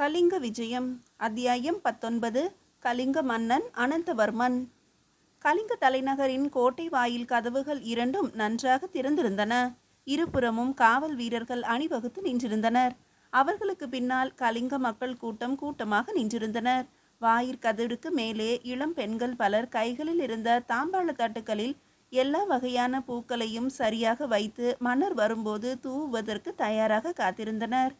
கலிங்க விஜயம். அத்தியாயம் 19. கலிங்க மன்னன் அனந்தவர்மன். கலிங்க தலைநகரின் கோட்டை வாயில் கதவுகள் இரண்டும் நன்றாக திறந்திருந்தன. இருபுறமும் காவல் வீரர்கள் அணிவகுத்து நின்றிருந்தனர். அவர்களுக்கு பின்னால் கலிங்க மக்கள் கூட்டம் கூட்டமாக நின்றிருந்தனர். வாயிற்கதவிற்கு மேலே இளம் பெண்கள் பலர் கைகளில் இருந்த தாம்பாள தட்டுக்களில் எல்லா வகையான பூக்களையும் சரியாக வைத்து மன்னர் வரும்போது தூவுவதற்கு தயாராக காத்திருந்தனர்.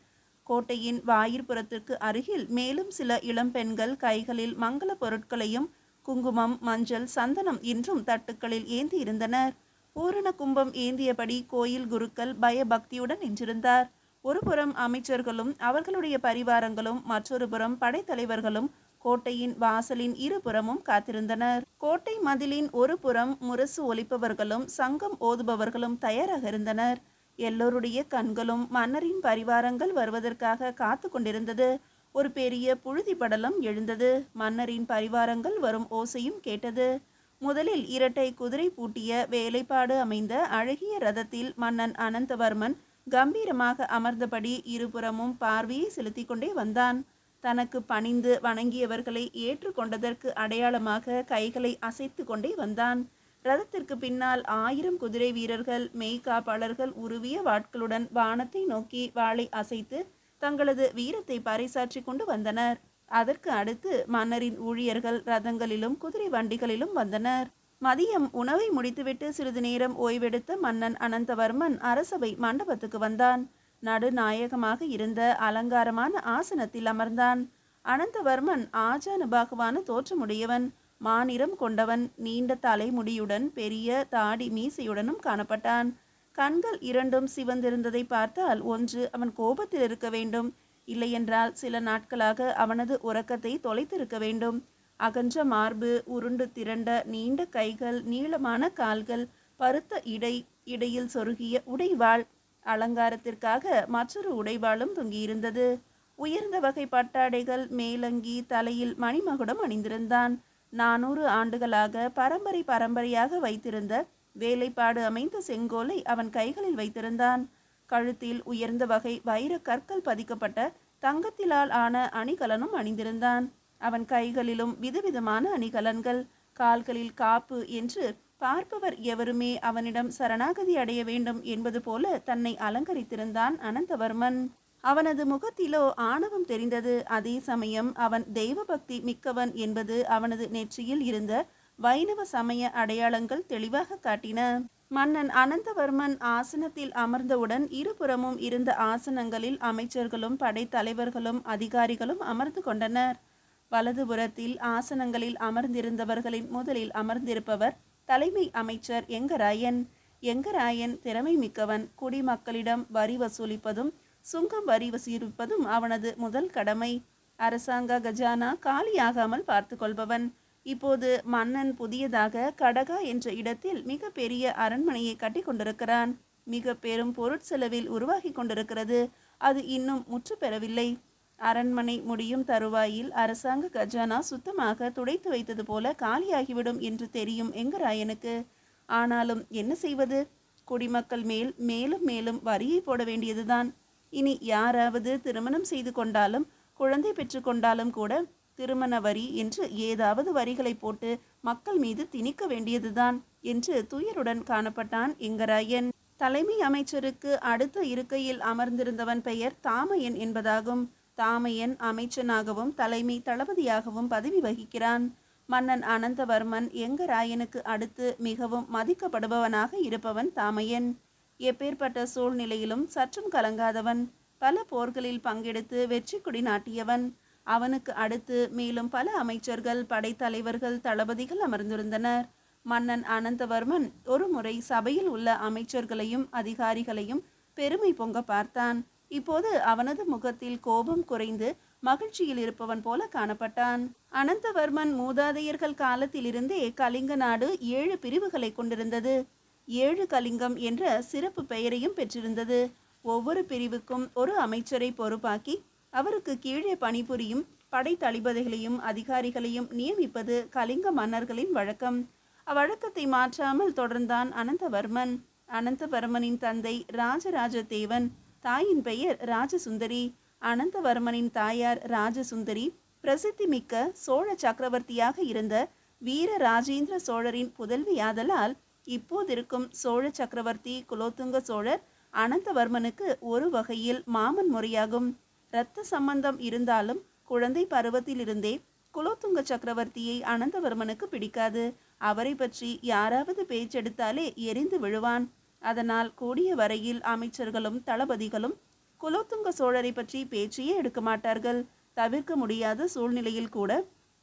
கோட்டையின் வாயிற்புறத்திற்கு அருகில் மேலும் சில இளம்பெண்கள் கைகளில் மங்கள பொருட்களையும் குங்குமம், மஞ்சள், சந்தனம் என்றும் தட்டுக்களில் ஏந்தி இருந்தனர். பூரண கும்பம் ஏந்தியபடி கோயில் குருக்கள் பயபக்தியுடன் நின்றிருந்தார். ஒரு புறம் அமைச்சர்களும் அவர்களுடைய பரிவாரங்களும், மற்றொரு புறம் படைத்தலைவர்களும் கோட்டையின் வாசலின் இருபுறமும் காத்திருந்தனர். கோட்டை மதிலின் ஒரு புறம் முரசு ஒலிப்பவர்களும் சங்கம் ஓதுபவர்களும் தயாராக இருந்தனர். எல்லோருடைய கண்களும் மன்னரின் பரிவாரங்கள் வருவதற்காக காத்து கொண்டிருந்தது. ஒரு பெரிய புழுதி படலம் எழுந்தது. மன்னரின் பரிவாரங்கள் வரும் ஓசையும் கேட்டது. முதலில் இரட்டை குதிரை பூட்டிய வேலைப்பாடு அமைந்த அழகிய ரதத்தில் மன்னன் அனந்தவர்மன் கம்பீரமாக அமர்ந்தபடி இருபுறமும் பார்வையை செலுத்தி கொண்டே வந்தான். தனக்கு பணிந்து வணங்கியவர்களை ஏற்றுக்கொண்டதற்கு அடையாளமாக கைகளை அசைத்து கொண்டே வந்தான். ரதத்திற்கு பின்னால் 1000 குதிரை வீரர்கள் மெய்காப்பாளர்கள் உருவிய வாட்களுடன் வானத்தை நோக்கி வாளை அசைத்து தங்களது வீரத்தை பறைசாற்றி கொண்டு வந்தனர். அதற்கு அடுத்து மன்னரின் ஊழியர்கள் ரதங்களிலும் குதிரை வண்டிகளிலும் வந்தனர். மதியம் உணவை முடித்துவிட்டு சிறிது நேரம் ஓய்வெடுத்த மன்னன் அனந்தவர்மன் அரசவை மண்டபத்துக்கு வந்தான். நடுநாயகமாக இருந்த அலங்காரமான ஆசனத்தில் அமர்ந்தான். அனந்தவர்மன் ஆஜானுபாகுவான தோற்றமுடையவன், மாநிறம் கொண்டவன், நீண்ட தலைமுடியுடன் பெரிய தாடி மீசையுடனும் காணப்பட்டான். கண்கள் இரண்டும் சிவந்திருந்ததை பார்த்தால் ஒன்று அவன் கோபத்தில் இருக்க வேண்டும், இல்லையென்றால் சில நாட்களாக அவனது உறக்கத்தை தொலைத்திருக்க வேண்டும். அகன்ற மார்பு, உருண்டு திரண்ட நீண்ட கைகள், நீளமான கால்கள், பருத்த இடை, இடையில் சொருகிய உடைவாள், அலங்காரத்திற்காக மற்றொரு உடைவாளும் தொங்கியிருந்தது. உயர்ந்த வகை பட்டாடைகள், மேலங்கி, தலையில் மணிமகுடம் அணிந்திருந்தான். 400 ஆண்டுகளாக பரம்பரையாக வைத்திருந்த வேலைப்பாடு அமைந்த செங்கோலை அவன் கைகளில் வைத்திருந்தான். கழுத்தில் உயர்ந்த வகை வைர கற்கள் பதிக்கப்பட்ட தங்கத்திலால் ஆன அணிகலனும் அணிந்திருந்தான். அவன் கைகளிலும் விதவிதமான அணிகலன்கள், கால்களில் காப்பு என்று பார்ப்பவர் எவருமே அவனிடம் சரணாகதி அடைய வேண்டும் என்பது போல தன்னை அலங்கரித்திருந்தான் அனந்தவர்மன். அவனது முகத்திலோ ஆணவம் தெரிந்தது. அதே சமயம் அவன் தெய்வ பக்தி மிக்கவன் என்பது அவனது நெற்றியில் இருந்த வைணவ சமய அடையாளங்கள் தெளிவாக காட்டின. மன்னன் அனந்தவர்மன் ஆசனத்தில் அமர்ந்தவுடன் இருபுறமும் இருந்த ஆசனங்களில் அமைச்சர்களும் படைத்தலைவர்களும் அதிகாரிகளும் அமர்ந்து கொண்டனர். வலதுபுறத்தில் ஆசனங்களில் அமர்ந்திருந்தவர்களின் முதலில் அமர்ந்திருப்பவர் தலைமை அமைச்சர் எங்கராயன். எங்கராயன் திறமை மிக்கவன். குடிமக்களிடம் வரி வசூலிப்பதும் சுங்கம் வரி வசூலிப்பதும் அவனது முதல் கடமை. அரசாங்க கஜானா காலியாகாமல் பார்த்து கொள்பவன். இப்போது மன்னன் புதியதாக கடகா என்ற இடத்தில் மிக பெரிய அரண்மனையை கட்டி கொண்டிருக்கிறான். மிக பெரும் பொருட்செலவில் உருவாகி கொண்டிருக்கிறது. அது இன்னும் முற்று பெறவில்லை. அரண்மனை முடியும் தருவாயில் அரசாங்க கஜானா சுத்தமாக துடைத்து வைத்தது போல காலியாகிவிடும் என்று தெரியும் எங்கராயனுக்கு. ஆனாலும் என்ன செய்வது? குடிமக்கள் மேல் மேலும் மேலும் வரியை போட வேண்டியதுதான். இனி யாராவது திருமணம் செய்து கொண்டாலும் குழந்தை பெற்று கொண்டாலும் கூட திருமண வரி என்று ஏதாவது வரிகளை போட்டு மக்கள் மீது திணிக்க வேண்டியதுதான் என்று துயருடன் காணப்பட்டான் எங்கராயன். தலைமை அமைச்சருக்கு அடுத்த இருக்கையில் அமர்ந்திருந்தவன் பெயர் தாமையன் என்பதாகும். தாமையன் அமைச்சனாகவும் தலைமை தளபதியாகவும் பதவி வகிக்கிறான். மன்னன் அனந்தவர்மன் எங்கராயனுக்கு அடுத்து மிகவும் மதிக்கப்படுபவனாக இருப்பவன் தாமையன். எப்பேற்பட்ட சூழ்நிலையிலும் சற்றும் கலங்காதவன். பல போர்களில் பங்கெடுத்து வெற்றி கொடி நாட்டியவன். அவனுக்கு அடுத்து மேலும் பல அமைச்சர்கள், படைத்தலைவர்கள், தளபதிகள் அமர்ந்திருந்தனர். மன்னன் அனந்தவர்மன் ஒரு முறை சபையில் உள்ள அமைச்சர்களையும் அதிகாரிகளையும் பெருமை பொங்க பார்த்தான். இப்போது அவனது முகத்தில் கோபம் குறைந்து மகிழ்ச்சியில் இருப்பவன் போல காணப்பட்டான். அனந்தவர்மன் மூதாதையர்கள் காலத்திலிருந்தே கலிங்க நாடு 7 பிரிவுகளை கொண்டிருந்தது. 7 கலிங்கம் என்ற சிறப்பு பெயரையும் பெற்றிருந்தது. ஒவ்வொரு பிரிவுக்கும் ஒரு அமைச்சரை பொறுப்பாக்கி அவருக்கு கீழே பணிபுரியும் படைத்தளபதிகளையும் அதிகாரிகளையும் நியமிப்பது கலிங்க மன்னர்களின் வழக்கம். அவ்வழக்கத்தை மாற்றாமல் தொடர்ந்தான் அனந்தவர்மன். அனந்தவர்மனின் தந்தை ராஜராஜ தேவன், தாயின் பெயர் ராஜசுந்தரி. அனந்தவர்மனின் தாயார் ராஜசுந்தரி பிரசித்தி மிக்க சோழ சக்கரவர்த்தியாக இருந்த வீர ராஜேந்திர சோழரின் புதல்வியாதலால் இப்போதிருக்கும் சோழ சக்கரவர்த்தி குலோத்துங்க சோழர் அனந்தவர்மனுக்கு ஒரு வகையில் மாமன் முறையாகும். இரத்த சம்பந்தம் இருந்தாலும் குழந்தை பருவத்திலிருந்தே குலோத்துங்க சக்கரவர்த்தியை அனந்தவர்மனுக்கு பிடிக்காது. அவரை பற்றி யாராவது பேச்செடுத்தாலே எரிந்து விழுவான். அதனால் கூடிய வரையில் அமைச்சர்களும் தளபதிகளும் குலோத்துங்க சோழரை பற்றி பேச்சையே எடுக்க மாட்டார்கள். தவிர்க்க முடியாத சூழ்நிலையில் கூட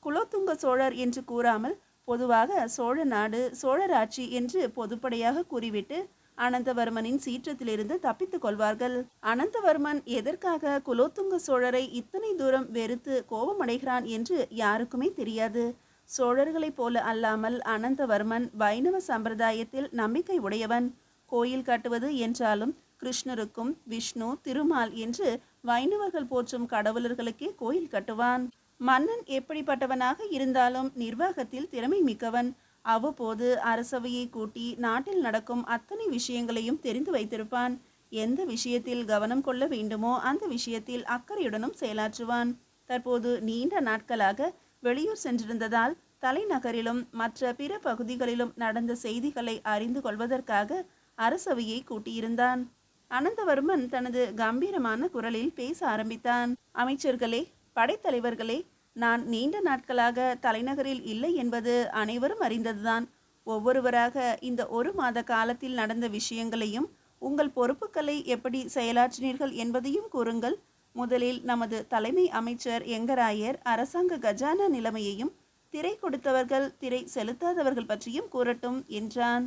குலோத்துங்க சோழர் என்று கூறாமல் பொதுவாக சோழ நாடு சோழராட்சி என்று பொதுப்படையாக கூறிவிட்டு அனந்தவர்மனின் சீற்றத்திலிருந்து தப்பித்துக் கொள்வார்கள். அனந்தவர்மன் எதற்காக குலோத்துங்க சோழரை இத்தனை தூரம் வெறுத்து கோபமடைகிறான் என்று யாருக்குமே தெரியாது. சோழர்களைப் போல அல்லாமல் அனந்தவர்மன் வைணவ சம்பிரதாயத்தில் நம்பிக்கை உடையவன். கோயில் கட்டுவது என்றாலும் கிருஷ்ணருக்கும் விஷ்ணு திருமால் என்று வைணவர்கள் போற்றும் கடவுளர்களுக்கே கோயில் கட்டுவான். மன்னன் எப்படிப்பட்டவனாக இருந்தாலும் நிர்வாகத்தில் திறமை மிக்கவன். அவ்வப்போது அரசவையை கூட்டி நாட்டில் நடக்கும் அத்தனை விஷயங்களையும் தெரிந்து வைத்திருப்பான். எந்த விஷயத்தில் கவனம் கொள்ள வேண்டுமோ அந்த விஷயத்தில் அக்கறையுடனும் செயலாற்றுவான். தற்போது நீண்ட நாட்களாக வெளியூர் சென்றிருந்ததால் தலைநகரிலும் மற்ற பிற பகுதிகளிலும் நடந்த செய்திகளை அறிந்து கொள்வதற்காக அரசவையை கூட்டியிருந்தான். அனந்தவர்மன் தனது கம்பீரமான குரலில் பேச ஆரம்பித்தான். அமைச்சர்களே, படைத்தலைவர்களே, நான் நீண்ட நாட்களாக தலைநகரில் இல்லை என்பது அனைவரும் அறிந்ததுதான். ஒவ்வொருவராக இந்த 1 மாத காலத்தில் நடந்த விஷயங்களையும் உங்கள் பொறுப்புகளை எப்படி செயலாற்றினீர்கள் என்பதையும் கூறுங்கள். முதலில் நமது தலைமை அமைச்சர் எங்கராயர் அரசாங்க கஜானா நிலைமையையும் திரை கொடுத்தவர்கள் திரை செலுத்தாதவர்கள் பற்றியும் கூறட்டும் என்றான்.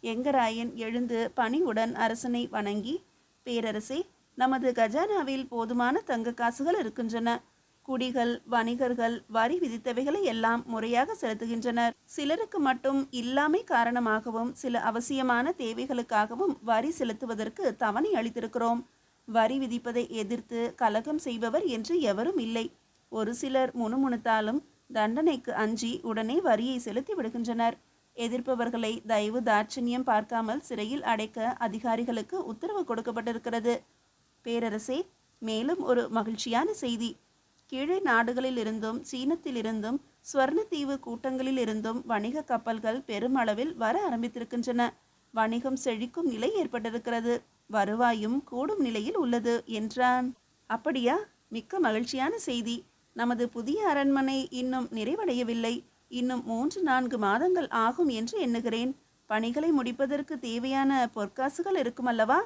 எங்கராயன் எழுந்து பணிவுடன் அரசனை வணங்கி, பேரரசே, நமது கஜானாவில் போதுமான தங்க காசுகள் இருக்கின்றன. குடிகள் வணிகர்கள் வரி விதித்தவைகளை எல்லாம் முறையாக செலுத்துகின்றனர். சிலருக்கு மட்டும் இல்லாமை காரணமாகவும் சில அவசியமான தேவைகளுக்காகவும் வரி செலுத்துவதற்கு தவணை அளித்திருக்கிறோம். வரி விதிப்பதை எதிர்த்து கலகம் செய்பவர் என்று எவரும் இல்லை. ஒரு சிலர் முணுமுணுத்தாலும் தண்டனைக்கு அஞ்சி உடனே வரியை செலுத்தி விடுகின்றனர். எதிர்ப்பவர்களை தயவு தாட்சணியம் பார்க்காமல் சிறையில் அடைக்க அதிகாரிகளுக்கு உத்தரவு கொடுக்கப்பட்டிருக்கிறது. பேரரசே, மேலும் ஒரு மகிழ்ச்சியான செய்தி. கீழே நாடுகளில் இருந்தும் சீனத்திலிருந்தும் ஸ்வர்ணத்தீவு கூட்டங்களில் இருந்தும் வணிக கப்பல்கள் பெருமளவில் வர ஆரம்பித்திருக்கின்றன. வணிகம் செழிக்கும் நிலை ஏற்பட்டிருக்கிறது. வருவாயும் கூடும் நிலையில் உள்ளது என்றான். அப்படியா? மிக்க மகிழ்ச்சியான செய்தி. நமது புதிய அரண்மனை இன்னும் நிறைவடையவில்லை. இன்னும் 3-4 மாதங்கள் ஆகும் என்று எண்ணுகிறேன். பணிகளை முடிப்பதற்கு தேவையான பொற்காசுகள் இருக்குமல்லவா?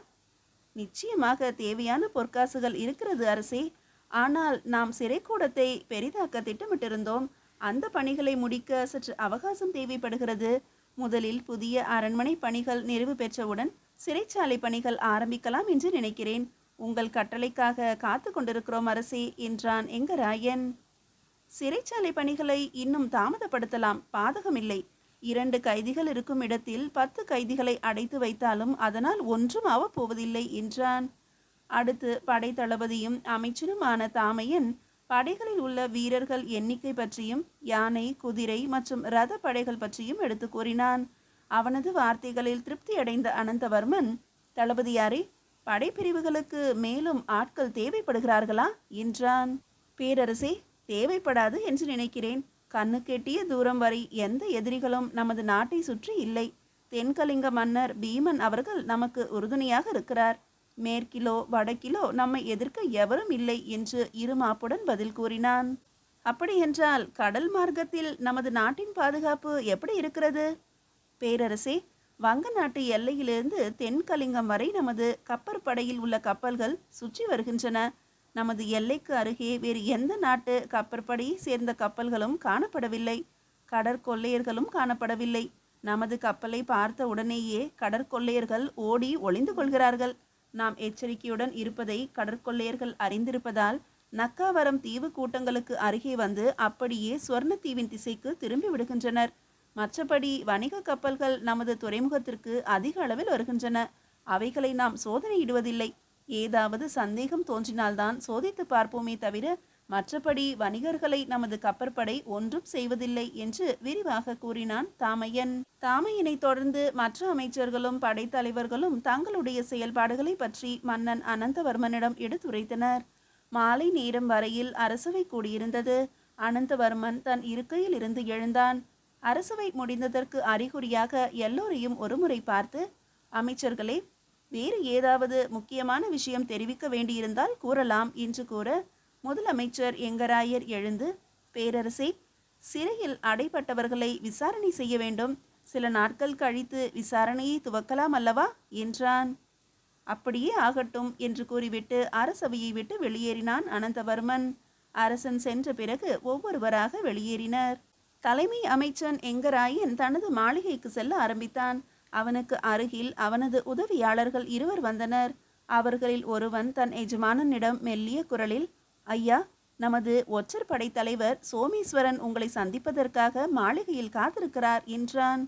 நிச்சயமாக தேவையான பொற்காசுகள் இருக்கிறது அரசே. ஆனால் நாம் சிறைக்கூடத்தை பெரிதாக்க திட்டமிட்டிருந்தோம். அந்த பணிகளை முடிக்க சற்று அவகாசம் தேவைப்படுகிறது. முதலில் புதிய அரண்மனை பணிகள் நிறைவு பெற்றவுடன் சிறைச்சாலை பணிகள் ஆரம்பிக்கலாம் என்று நினைக்கிறேன். உங்கள் கட்டளைக்காக காத்து கொண்டிருக்கிறோம் அரசே என்றான் எங்கராயன். சிறைச்சாலை பணிகளை இன்னும் தாமதப்படுத்தலாம், பாதகமில்லை. 2 கைதிகள் இருக்கும் இடத்தில் 10 கைதிகளை அடைத்து வைத்தாலும் அதனால் ஒன்றும் ஆவப்போவதில்லை என்றான். அடுத்து படை தளபதியும் அமைச்சருமான தாமையன் படைகளில் உள்ள வீரர்கள் எண்ணிக்கை பற்றியும் யானை குதிரை மற்றும் இரத படைகள் பற்றியும் எடுத்து கூறினான். அவனது வார்த்தைகளில் திருப்தியடைந்த அனந்தவர்மன், தளபதியாரே, படைப்பிரிவுகளுக்கு மேலும் ஆட்கள் தேவைப்படுகிறார்களா என்றான். பேரரசே, தேவைப்படாது என்று நினைக்கிறேன். கண்ணு கெட்டிய தூரம் வரை எந்த எதிரிகளும் நமது நாட்டை சுற்றி இல்லை. தென்கலிங்க மன்னர் பீமன் அவர்கள் நமக்கு உறுதுணையாக இருக்கிறார். மேற்கிலோ வடக்கிலோ நம்மை எதிர்க்க எவரும் இல்லை என்று இருமாப்புடன் பதில் கூறினான். அப்படியென்றால் கடல் மார்க்கத்தில் நமது நாட்டின் பாதுகாப்பு எப்படி இருக்கிறது? பேரரசே, வங்க நாட்டு எல்லையிலிருந்து தென்கலிங்கம் வரை நமது கப்பற்படையில் உள்ள கப்பல்கள் சுற்றி வருகின்றன. நமது எல்லைக்கு அருகே வேறு எந்த நாட்டு கப்பற்படையை சேர்ந்த கப்பல்களும் காணப்படவில்லை. கடற்கொள்ளையர்களும் காணப்படவில்லை. நமது கப்பலை பார்த்த உடனேயே கடற்கொள்ளையர்கள் ஓடி ஒளிந்து கொள்கிறார்கள். நாம் எச்சரிக்கையுடன் இருப்பதை கடற்கொள்ளையர்கள் அறிந்திருப்பதால் நக்காவரம் தீவு கூட்டங்களுக்கு அருகே வந்து அப்படியே ஸ்வர்ணத்தீவின் திசைக்கு திரும்பி விடுகின்றனர். மற்றபடி வணிக கப்பல்கள் நமது துறைமுகத்திற்கு அதிக அளவில் வருகின்றன. அவைகளை நாம் சோதனையிடுவதில்லை. ஏதாவது சந்தேகம் தோன்றினால்தான் சோதித்து பார்ப்போமே தவிர மற்றபடி வணிகர்களை நமது கப்பற்படை ஒன்றும் செய்வதில்லை என்று விரிவாக கூறினான் தாமையன். தாமையனை தொடர்ந்து மற்ற அமைச்சர்களும் படைத்தலைவர்களும் தங்களுடைய செயல்பாடுகளை பற்றி மன்னன் அனந்தவர்மனிடம் எடுத்துரைத்தனர். மாலை நேரம் வரையில் அரசவை கூடியிருந்தது. அனந்தவர்மன் தன் இருக்கையில் இருந்து எழுந்தான். அரசவை முடிந்ததற்கு அறிகுறியாக எல்லோரையும் ஒருமுறை பார்த்து, அமைச்சர்களே, வேறு ஏதாவது முக்கியமான விஷயம் தெரிவிக்க வேண்டியிருந்தால் கூறலாம் என்று கூற, முதலமைச்சர் எங்கராயர் எழுந்து, பேரரசே, சிறையில் அடைப்பட்டவர்களை விசாரணை செய்ய வேண்டும். சில நாட்கள் கழித்து விசாரணையை துவக்கலாம் அல்லவா என்றான். அப்படியே ஆகட்டும் என்று கூறிவிட்டு அரசவையை விட்டு வெளியேறினான் அனந்தவர்மன். அரசன் சென்ற பிறகு ஒவ்வொருவராக வெளியேறினர். தலைமை அமைச்சன் எங்கராயன் தனது மாளிகைக்கு செல்ல ஆரம்பித்தான். அவனுக்கு அருகில் அவனது உதவியாளர்கள் இருவர் வந்தனர். அவர்களில் ஒருவன் தன் எஜமானனிடம் மெல்லிய குரலில், ஐயா, நமது ஒற்றர் படை தலைவர் சோமேஸ்வரன் உங்களை சந்திப்பதற்காக மாளிகையில் காத்திருக்கிறார் என்றான்.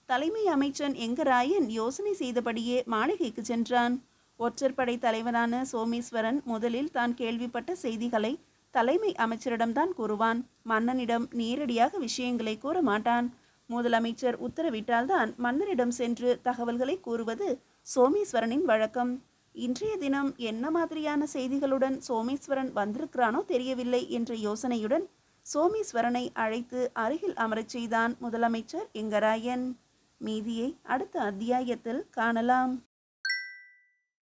தலைமை அமைச்சன் எங்கராயன் யோசனை செய்தபடியே மாளிகைக்கு சென்றான். ஒற்றர் படை தலைவரான சோமேஸ்வரன் முதலில் தான் கேள்விப்பட்ட செய்திகளை தலைமை அமைச்சரிடம்தான் கூறுவான். மன்னனிடம் நேரடியாக விஷயங்களை கூற மாட்டான். முதலமைச்சர் உத்தரவிட்டால்தான் மன்னரிடம் சென்று தகவல்களை கூறுவது சோமேஸ்வரனின் வழக்கம். இன்றைய தினம் என்ன மாதிரியான செய்திகளுடன் சோமேஸ்வரன் வந்திருக்கிறானோ தெரியவில்லை என்ற யோசனையுடன் சோமேஸ்வரனை அழைத்து அருகில் அமரச் செய்தான் முதலமைச்சர் எங்கராயன். மீதியை அடுத்த அத்தியாயத்தில் காணலாம்.